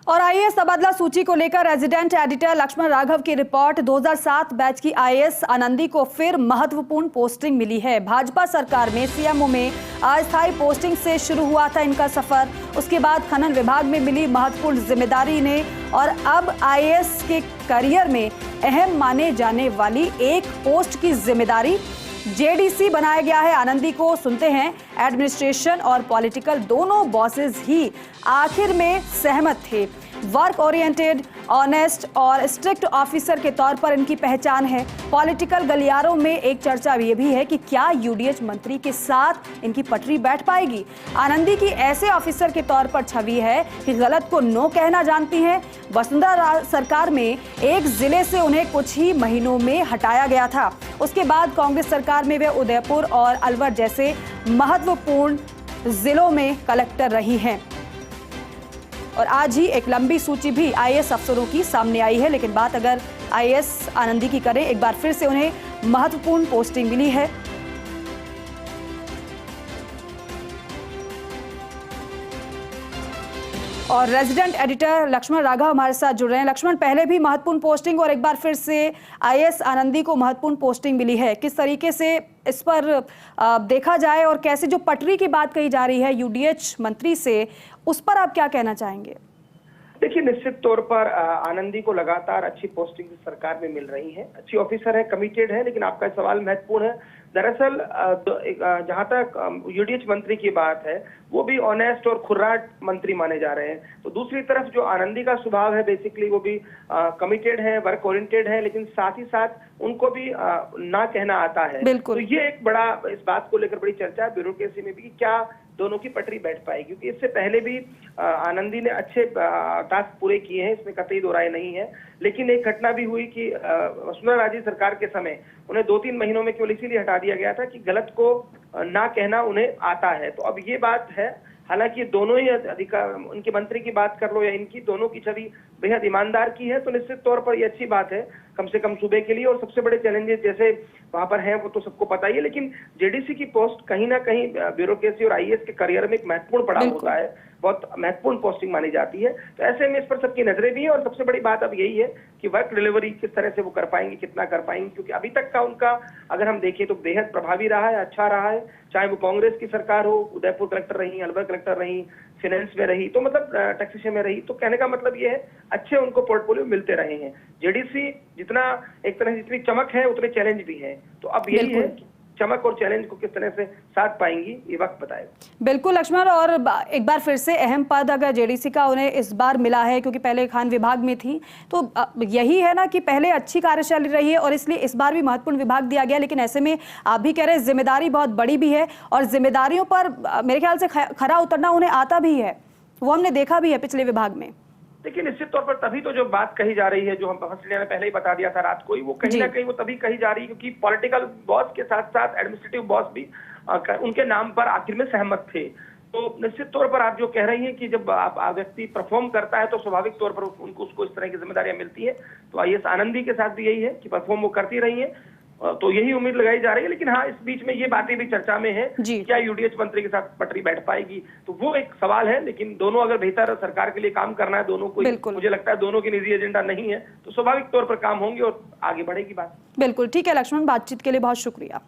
और आईएएस तबादला सूची को लेकर रेजिडेंट एडिटर लक्ष्मण राघव की रिपोर्ट। 2007 बैच की आईएएस आनंदी को फिर महत्वपूर्ण पोस्टिंग मिली है। भाजपा सरकार में सीएमओ में अस्थायी पोस्टिंग से शुरू हुआ था इनका सफर। उसके बाद खनन विभाग में मिली महत्वपूर्ण जिम्मेदारी ने और अब आईएएस के करियर में अहम माने जाने वाली एक पोस्ट की जिम्मेदारी जेडीसी बनाया गया है। आनंदी को सुनते हैं। एडमिनिस्ट्रेशन और पॉलिटिकल दोनों बॉसेस ही आखिर में सहमत थे। वर्क ओरिएंटेड, ऑनेस्ट और स्ट्रिक्ट ऑफिसर के तौर पर इनकी पहचान है। पॉलिटिकल गलियारों में एक चर्चा ये भी है कि क्या यूडीएच मंत्री के साथ इनकी पटरी बैठ पाएगी। आनंदी की ऐसे ऑफिसर के तौर पर छवि है कि गलत को नो कहना जानती हैं। वसुंधरा सरकार में एक जिले से उन्हें कुछ ही महीनों में हटाया गया था। उसके बाद कांग्रेस सरकार में वे उदयपुर और अलवर जैसे महत्वपूर्ण जिलों में कलेक्टर रही हैं। और आज ही एक लंबी सूची भी आईएएस अफसरों की सामने आई है। लेकिन बात अगर आईएएस आनंदी की करें, एक बार फिर से उन्हें महत्वपूर्ण पोस्टिंग मिली है। और रेजिडेंट एडिटर लक्ष्मण राघव हमारे साथ जुड़ रहे हैं। लक्ष्मण, पहले भी महत्वपूर्ण पोस्टिंग और एक बार फिर से आईएएस आनंदी को महत्वपूर्ण पोस्टिंग मिली है। किस तरीके से इस पर देखा जाए और कैसे जो पटरी की बात कही जा रही है यूडीएच मंत्री से, उस पर आप क्या कहना चाहेंगे? देखिए, निश्चित तौर पर आनंदी को लगातार अच्छी पोस्टिंग सरकार में मिल रही है। अच्छी ऑफिसर है, कमिटेड है। लेकिन आपका सवाल महत्वपूर्ण है। दरअसल जहां तक यूडीएच मंत्री की बात है, वो भी ऑनेस्ट और खुर्राट मंत्री माने जा रहे हैं। तो दूसरी तरफ जो आनंदी का स्वभाव है, बेसिकली वो भी कमिटेड है, वर्क ओरिएंटेड है, लेकिन साथ ही साथ उनको भी ना कहना आता है। तो ये एक बड़ा, इस बात को लेकर बड़ी चर्चा है ब्यूरोक्रेसी में भी कि क्या दोनों की पटरी बैठ पाएगी। क्योंकि इससे पहले भी आनंदी ने अच्छे टास्क पूरे किए हैं, इसमें कतई दो राय नहीं है। लेकिन एक घटना भी हुई कि वसुंधरा राजे सरकार के समय उन्हें 2-3 महीनों में केवल इसीलिए हटा दिया गया था कि गलत को ना कहना उन्हें आता है। तो अब ये बात है, हालांकि दोनों ही अधिकार, उनके मंत्री की बात कर लो या इनकी, दोनों की छवि बेहद ईमानदार की है। तो निश्चित तौर पर ये अच्छी बात है, कम से कम सूबे के लिए। और सबसे बड़े चैलेंजेस जैसे वहां पर हैं वो तो सबको पता ही है। लेकिन जेडीसी की पोस्ट कहीं ना कहीं ब्यूरोक्रेसी और आईएएस के करियर में एक महत्वपूर्ण पड़ाव होता है, बहुत महत्वपूर्ण पोस्टिंग मानी जाती है। तो ऐसे में इस पर सबकी नजरें भी है। और सबसे बड़ी बात अब यही है कि वर्क डिलीवरी किस तरह से वो कर पाएंगे, कितना कर पाएंगे। क्योंकि अभी तक का उनका अगर हम देखें तो बेहद प्रभावी रहा है, अच्छा रहा है। चाहे वो कांग्रेस की सरकार हो, उदयपुर कलेक्टर रही, अलवर कलेक्टर रही, फाइनेंस में रही, तो मतलब टैक्सेशन में रही। तो कहने का मतलब ये है, अच्छे उनको पोर्टफोलियो मिलते रहे हैं। जेडीसी जितना एक तरह से जितनी चमक है उतने चैलेंज भी है। तो अब यही है, चमक और चैलेंज को किस तरह से साथ पाएंगी ये वक्त बताएगा। बिल्कुल लक्ष्मण, और एक बार फिर से अहम पद अगर जेडीसी का उन्हें इस बार मिला है, क्योंकि पहले खान विभाग में थी, तो यही है ना कि पहले अच्छी कार्यशैली रही है और इसलिए इस बार भी महत्वपूर्ण विभाग दिया गया। लेकिन ऐसे में आप भी कह रहे हैं जिम्मेदारी बहुत बड़ी भी है और जिम्मेदारियों पर मेरे ख्याल से खरा उतरना उन्हें आता भी है। वो हमने देखा भी है पिछले विभाग में। देखिए, निश्चित तौर पर तभी तो जो बात कही जा रही है, जो हम हंसलिया ने पहले ही बता दिया था रात को ही, वो कहीं ना कहीं वो तभी कही जा रही है क्योंकि पॉलिटिकल बॉस के साथ साथ एडमिनिस्ट्रेटिव बॉस भी उनके नाम पर आखिर में सहमत थे। तो निश्चित तौर पर आप जो कह रही हैं कि जब आप व्यक्ति परफॉर्म करता है तो स्वाभाविक तौर पर उनको उसको इस तरह की जिम्मेदारियां मिलती है। तो आईएएस आनंदी के साथ भी यही है कि परफॉर्म वो करती रही है। तो यही उम्मीद लगाई जा रही है। लेकिन हाँ, इस बीच में ये बातें भी चर्चा में है, क्या यूडीएच मंत्री के साथ पटरी बैठ पाएगी, तो वो एक सवाल है। लेकिन दोनों अगर बेहतर सरकार के लिए काम करना है, दोनों को, मुझे लगता है दोनों की निजी एजेंडा नहीं है, तो स्वाभाविक तौर पर काम होंगे और आगे बढ़ेगी बात। बिल्कुल ठीक है लक्ष्मण, बातचीत के लिए बहुत शुक्रिया।